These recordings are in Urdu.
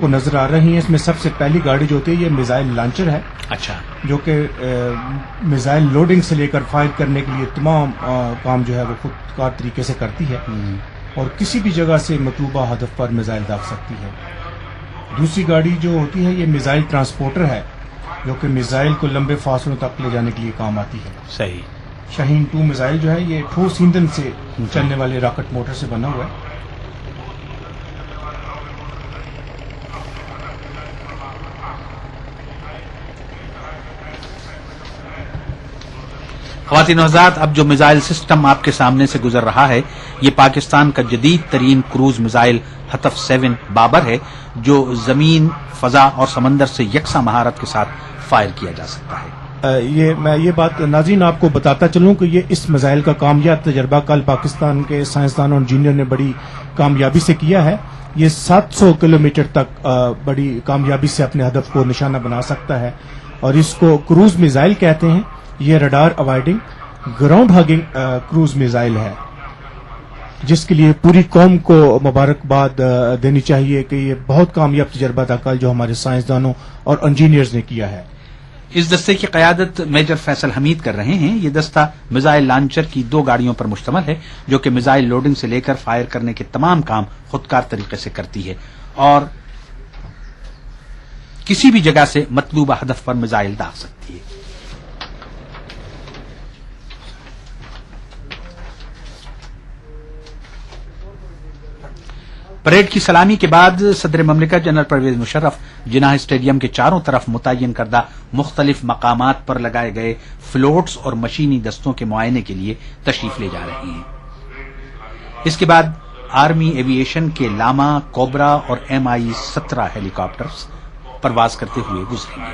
کو نظر آ رہی ہیں. اس میں سب سے پہلی گاڑی جو ہوتی ہے یہ میزائل لانچر ہے. اچھا. جو کہ میزائل لوڈنگ سے لے کر فائر کرنے کے لیے تمام کام جو ہے وہ خود کار طریقے سے کرتی ہے اور کسی بھی جگہ سے مطلوبہ ہدف پر میزائل داغ سکتی ہے. دوسری گاڑی جو ہوتی ہے یہ میزائل ٹرانسپورٹر ہے جو کہ میزائل کو لمبے فاصلوں تک لے جانے کے لیے کام آتی ہے. صحیح. شاہین 2 میزائل جو ہے یہ ٹھوس ایندھن سے چلنے والے راکٹ موٹر سے بنا ہوا ہے. خواتین و حضرات، اب جو میزائل سسٹم آپ کے سامنے سے گزر رہا ہے یہ پاکستان کا جدید ترین کروز میزائل حطف 7 بابر ہے جو زمین، فضا اور سمندر سے یکساں مہارت کے ساتھ فائر کیا جا سکتا ہے. میں یہ بات ناظرین آپ کو بتاتا چلوں کہ یہ اس میزائل کا کامیاب تجربہ کل پاکستان کے سائنسدانوں اور انجینئر نے بڑی کامیابی سے کیا ہے. یہ 700 کلومیٹر تک بڑی کامیابی سے اپنے ہدف کو نشانہ بنا سکتا ہے اور اس کو کروز میزائل کہتے ہیں. یہ radar avoiding ground hugging cruise missile ہے جس کے لیے پوری قوم کو مبارکباد دینی چاہیے کہ یہ بہت کامیاب تجربہ تھا کل جو ہمارے سائنسدانوں اور انجینئرز نے کیا ہے. اس دستے کی قیادت میجر فیصل حمید کر رہے ہیں. یہ دستہ میزائل لانچر کی 2 گاڑیوں پر مشتمل ہے جو کہ میزائل لوڈنگ سے لے کر فائر کرنے کے تمام کام خودکار طریقے سے کرتی ہے اور کسی بھی جگہ سے مطلوبہ ہدف پر میزائل داغ سکتی ہے. پریڈ کی سلامی کے بعد صدر مملکت جنرل پرویز مشرف جناح اسٹیڈیم کے چاروں طرف متعین کردہ مختلف مقامات پر لگائے گئے فلوٹس اور مشینی دستوں کے معائنے کے لیے تشریف لے جا رہے ہیں. اس کے بعد آرمی ایوی ایشن کے لاما، کوبرا اور MI-17 ہیلی کاپٹرز پرواز کرتے ہوئے گزریں گے.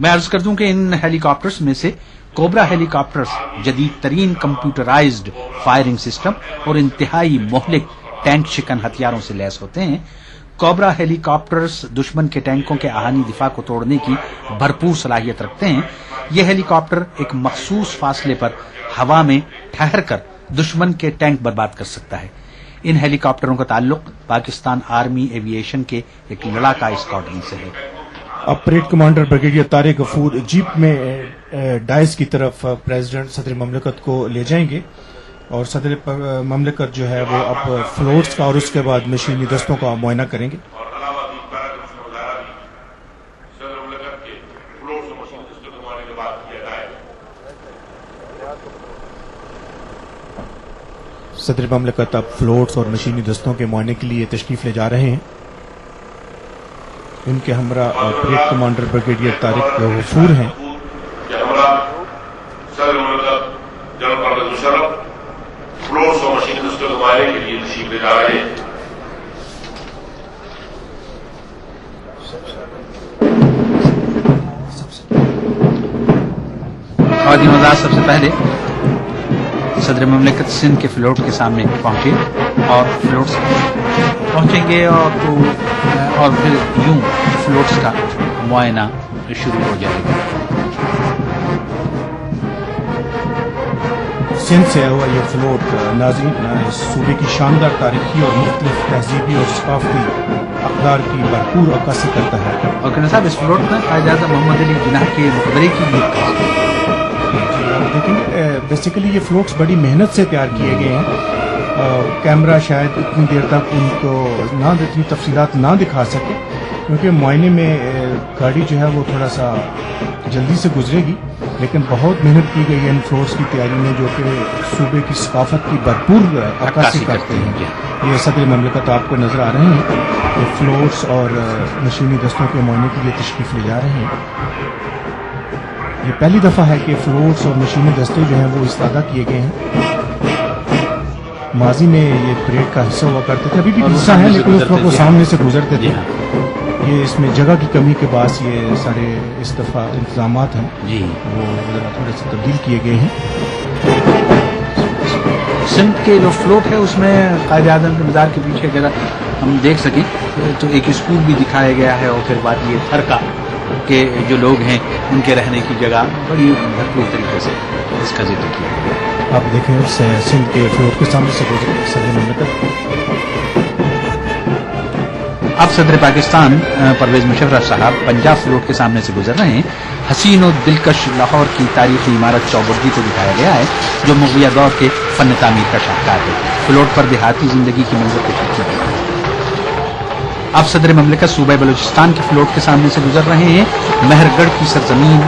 میں عرض کر دوں کہ ان ہیلی کاپٹرز میں سے کوبرا ہیلی کاپٹرز جدید ترین کمپیوٹرائزڈ فائرنگ سسٹم اور انتہائی مہلک ٹینک شکن ہتھیاروں سے لیس ہوتے ہیں. کوبرا ہیلی کاپٹرز دشمن کے ٹینکوں کے آہانی دفاع کو توڑنے کی بھرپور صلاحیت رکھتے ہیں. یہ ہیلی کاپٹر ایک مخصوص فاصلے پر ہوا میں ٹھہر کر دشمن کے ٹینک برباد کر سکتا ہے. ان ہیلی کاپٹروں کا تعلق پاکستان آرمی ایوی ایشن کے ایک لڑاکا اسکواڈرن سے ہے. اب پریڈ کمانڈر بریگیڈیئر طارق غفور جیپ میں ڈائز کی طرف پریزیڈنٹ صدر مملکت کو لے جائیں گے اور صدر مملکت جو ہے وہ اب فلوٹس کا اور اس کے بعد مشینی دستوں کا معائنہ کریں گے. صدر مملکت اب فلوٹس اور مشینی دستوں کے معائنے کے لیے تشریف لے جا رہے ہیں. ان کے ہمراہ پریڈ کمانڈر بریگیڈیئر طارق غفور ہیں. خواتین وزارت سب سے پہلے صدر مملکت سندھ کے فلوٹ کے سامنے پہنچے اور فلوٹس پہنچیں گے اور پھر یوں فلوٹس کا معائنہ شروع ہو جائے گا. سندھ سے ہوا یہ فلوٹ ناظرین اس صوبے کی شاندار تاریخی اور مختلف تہذیبی اور ثقافتی اقدار کی بھرپور عکاسی کرتا ہے. اور کہنا صاحب اس فلوٹ میں قائد اعظم محمد علی جناح کے مقبرے کی بھی لیکن بیسیکلی یہ فلوٹس بڑی محنت سے تیار کیے گئے ہیں. کیمرہ شاید اتنی دیر تک ان کو اتنی تفصیلات نہ دکھا سکے کیونکہ معائنے میں گاڑی جو ہے وہ تھوڑا سا جلدی سے گزرے گی لیکن بہت محنت کی گئی ہے ان فلوٹس کی تیاری میں جو کہ صوبے کی ثقافت کی بھرپور عکاسی کرتے ہیں. یہ صدر مملکت آپ کو نظر آ رہے ہیں یہ فلوٹس اور مشینی دستوں کے معائنے کے لیے تشریف لے جا رہے ہیں. یہ پہلی دفعہ ہے کہ فلوٹس اور مشینی دستے جو ہیں وہ استفادہ کیے گئے ہیں. ماضی میں یہ پریڈ کا حصہ ہوا کرتے تھے، ابھی بھی حصہ ہے لیکن اس وقت وہ سامنے سے گزرتے تھے. یہ اس میں جگہ کی کمی کے باعث یہ سارے اس دفعہ انتظامات ہیں وہ تھوڑے سے تبدیل کیے گئے ہیں. سندھ کے جو فلوٹ ہے اس میں قائد اعظم کے مزار کے پیچھے اگر ہم دیکھ سکیں تو ایک اسکول بھی دکھایا گیا ہے اور پھر بعد یہ تھرکا کے جو لوگ ہیں ان کے رہنے کی جگہ بڑی بھرپور طریقے سے اس کا ذکر کیا گیا ہے. آپ دیکھیں سندھ کے فلوٹ کے سامنے سے گزر صدر مملکت. اب صدر پاکستان پرویز مشرف صاحب پنجاب فلوٹ کے سامنے سے گزر رہے ہیں. حسین و دلکش لاہور کی تاریخی عمارت چوبرگی کو دکھایا گیا ہے جو مغلیہ دور کے فن تعمیر کا شاہکار ہے. فلوٹ پر دیہاتی زندگی کی منظر کشی کی گئی ہے. اب صدر مملکت صوبہ بلوچستان کے فلوٹ کے سامنے سے گزر رہے ہیں. مہر گڑھ کی سرزمین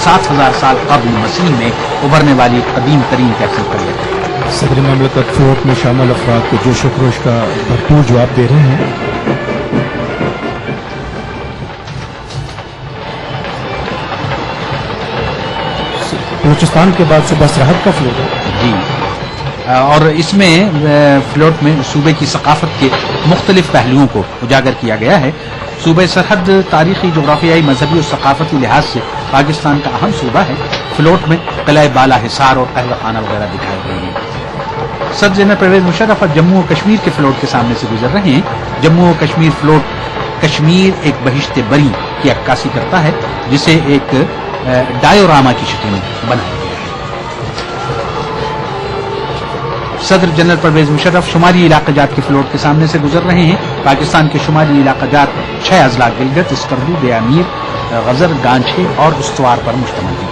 7000 سال قبل مسیح میں ابھرنے والی قدیم ترین تہذیب کا یہ ہے. صدر مملکت فلوٹ میں شامل افراد کو جوش و خروش کا بھرپور جواب دے رہے ہیں. بلوچستان کے بعد صوبہ سرحد کا فلوٹ ہے. جی اور اس میں فلوٹ میں صوبے کی ثقافت کے مختلف پہلوؤں کو اجاگر کیا گیا ہے. صوبہ سرحد تاریخی، جغرافیائی، مذہبی اور ثقافتی لحاظ سے پاکستان کا اہم صوبہ ہے. فلوٹ میں قلعہ بالا حصار اور اہل خانہ وغیرہ دکھائے گئے ہیں. صدر جنرل پرویز مشرف جموں و کشمیر کے فلوٹ کے سامنے سے گزر رہے ہیں. جموں و کشمیر فلوٹ کشمیر ایک بہشت بری کی عکاسی کرتا ہے جسے ایک ڈائیوراما کی شکل میں بنایا گیا ہے. صدر جنرل پرویز مشرف شمالی علاقہ جات کے فلوٹ کے سامنے سے گزر رہے ہیں. پاکستان کے شمالی علاقہ جات 6 اضلاع گلگت، اسکردو، بیامیر، غزر، گانچھے اور استوار پر مشتمل ہے.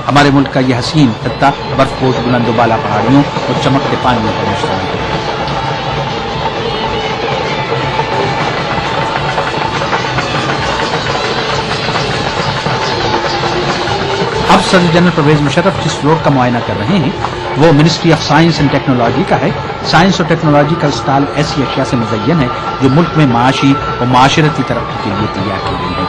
ہمارے ملک کا یہ حسین خطہ برف پوش بلند و بالا پہاڑیوں اور چمکتے پانیوں پر مشتمل ہے. اب صدر جنرل پرویز مشرف جس فلوٹ کا معائنہ کر رہے ہیں وہ ministry of science and technology کا ہے. سائنس اور ٹیکنالوجی کا اسٹال ایسی اشیاء سے مزین ہے جو ملک میں معاشی اور معاشرتی ترقی کے لیے تیار کی گئی ہے.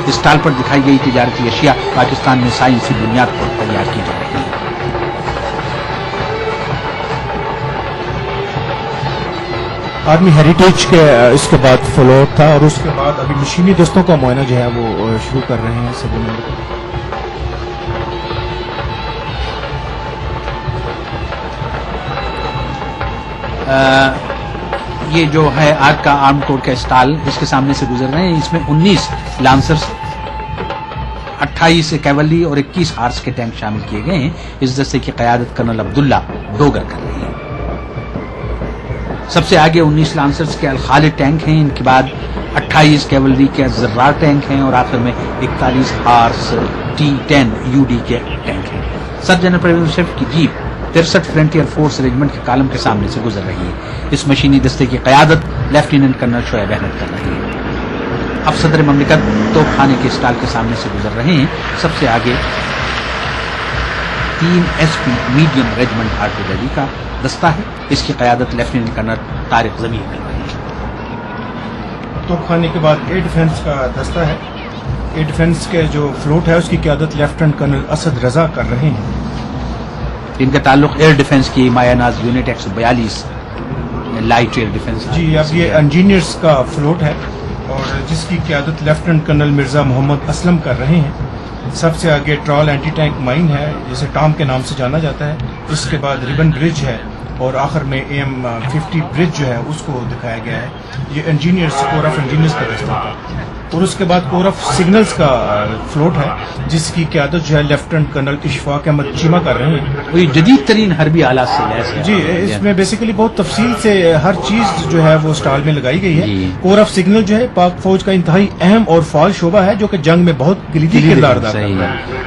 اسٹال پر دکھائی گئی تجارتی اشیاء پاکستان میں سائنسی بنیاد پر تیار کی جا رہی ہیں. آرمی ہیریٹیج کے اس کے بعد فلوٹ تھا اور اس کے بعد ابھی مشینی دستوں کا معائنہ جو ہے وہ شروع کر رہے ہیں صدر مملکت. یہ جو ہے آج کا آرم کوڈ کا اسٹال اس کے سامنے سے گزر رہے ہیں. اس میں 19 لانسرز، 28 کیولری اور 21 ہارس کے ٹینک شامل کیے گئے ہیں. اس دستے کی قیادت کرنل عبداللہ ڈوگر کر رہے ہیں. سب سے آگے 19 لانسرز کے الخالد ٹینک ہیں. ان کے بعد 28 کیولری کے زرار ٹینک ہیں اور آخر میں 41 ہارس T10 UD کے ٹینک ہیں. صدر جنرل پرویز مشرف کی جیپ 63 فرنٹیئر فورس ریجمنٹ کے کالم کے سامنے سے گزر رہی ہے. اس مشینی دستے کی قیادت لیفٹیننٹ کرنل شعیب احمد کر رہے ہیں. اب صدر مملکت توپ خانے کے اسٹال کے سامنے سے گزر رہے ہیں. سب سے آگے 3 SP میڈیم ریجمنٹ آرٹلری کا دستہ ہے. اس کی قیادت لیفٹیننٹ کرنل طارق ضمیر کر رہے ہیں. توپ خانے کے بعد ایئر ڈیفنس کا دستہ ہے. ایئر ڈیفنس کے جو فلوٹ ہے اس کی قیادت لیفٹیننٹ کرنل اسد رضا کر رہے ہیں. ان کا تعلق ایئر ڈیفنس کی مایہ ناز یونٹ 142 لائٹ ایئر ڈیفنس. جی اب یہ انجینئرز کا فلوٹ ہے اور جس کی قیادت لیفٹیننٹ کرنل مرزا محمد اسلم کر رہے ہیں. سب سے آگے ٹرال اینٹی ٹینک مائن ہے جسے ٹام کے نام سے جانا جاتا ہے. اس کے بعد ریبن برج ہے اور آخر میں AM-50 برج جو ہے اس کو دکھایا گیا ہے. یہ انجینئرز کور آف انجینئرز کا دستہ تھا. اور اس کے بعد کور آف سگنلز کا فلوٹ ہے جس کی قیادت جو ہے لیفٹیننٹ کرنل اشفاق احمد چیمہ کر رہے ہیں. یہ جدید ترین حربی آلات سے لیس ہے. جی اس میں بیسیکلی بہت تفصیل سے ہر چیز جو ہے وہ اسٹال میں لگائی گئی ہے. جی. کور آف سگنل جو ہے پاک فوج کا انتہائی اہم اور فعال شعبہ ہے جو کہ جنگ میں بہت کلیدی کردار ادا کرتا ہے.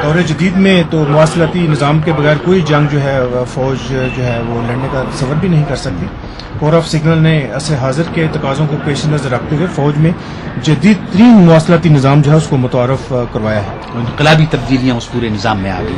دور جدید میں تو مواصلاتی نظام کے بغیر کوئی جنگ جو ہے فوج جو ہے وہ لڑنے کا تصور بھی نہیں کر سکتی. کور آف سگنل نے عصر حاضر کے تقاضوں کو پیش نظر رکھتے ہوئے فوج میں جدید ترین مواصلاتی نظام جو ہے اس کو متعارف کروایا ہے. انقلابی تبدیلیاں اس پورے نظام میں آ گئی.